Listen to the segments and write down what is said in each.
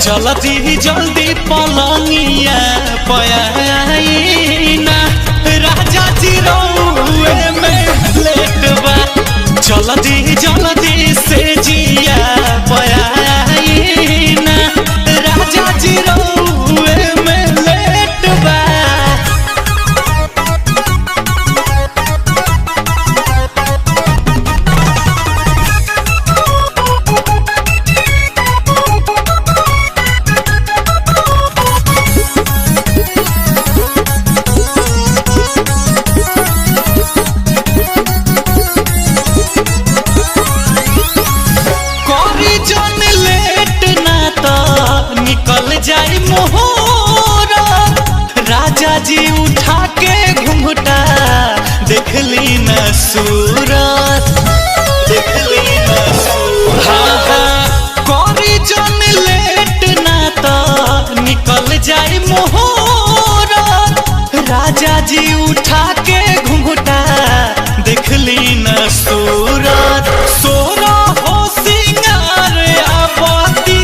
चलती जल्दी पलंगिया पयाईना राजा जी रउए में लेट बा। चलती जल्दी से जिया पयाईना राजा जी रउए में लेट बा। निकल जाई मोहरा राजा जी उठा के घुंघटा देखली न सूरत देखली न करी जन लेट ना तो निकल जाई मोहरा राजा जी उठा के घुंघटा देखली न सूरत। सोरा हो सिंगार आबादी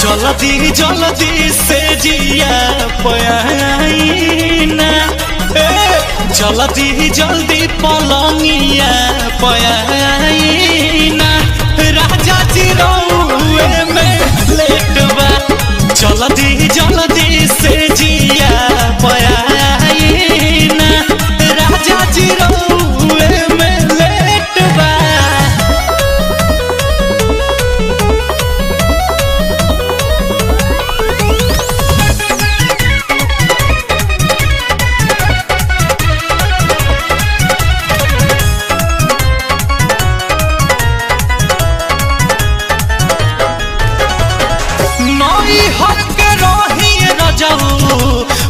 जल्दी जल्दी से जिया पयाईना जल्दी जल्दी पलंगिया पयाईना राजा जी रउए में लेट बा। जल्दी जल्दी से जिया पयाईना राजा जी रउए में लेट बा।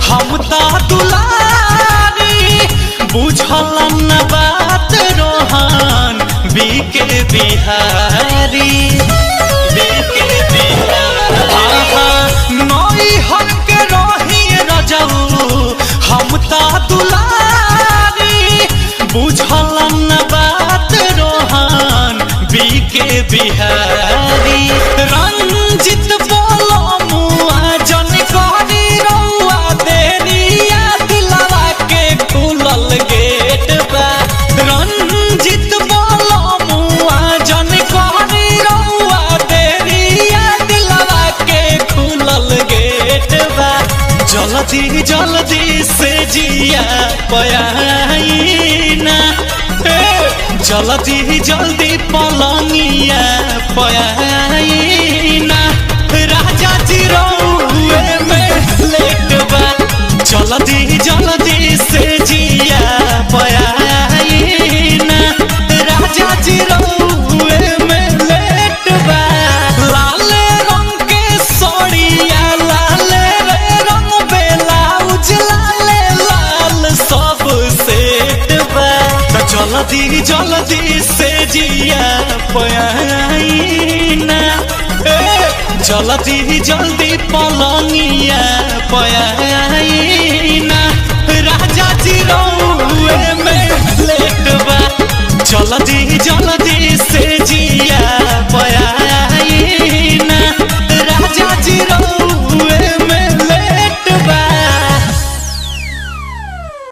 हम ता दुलारी बुझल न बात रोहन बीके बिहारी बीके बिहारी नई हर के रही रजऊ हम ता दुलारी बुझल न बात रोहन बीके बिहारी। रंजित बोलो मुआ जन करी रउआ देरिया दिलवा के खुलल गेट बा। रंजित बोलो मुआ जन करी रउआ देरिया दिलवा के खुलल गेट बा। जल्दी जल्दी से जिया पयाईना जल्दी जल्दी पलंगिया पयाईना राजा जी रउए में लेट बा। जल्दी जल्दी से जिया पयाईना राजा जी रउए में लेट बा। लाल रंग के सोड़िया लाल रंग बेलाउज लाल लाल सब सेट बा। जल्दी जल्दी से जिया पयाईना जल्दी जल्दी पलंगिया पयाईना।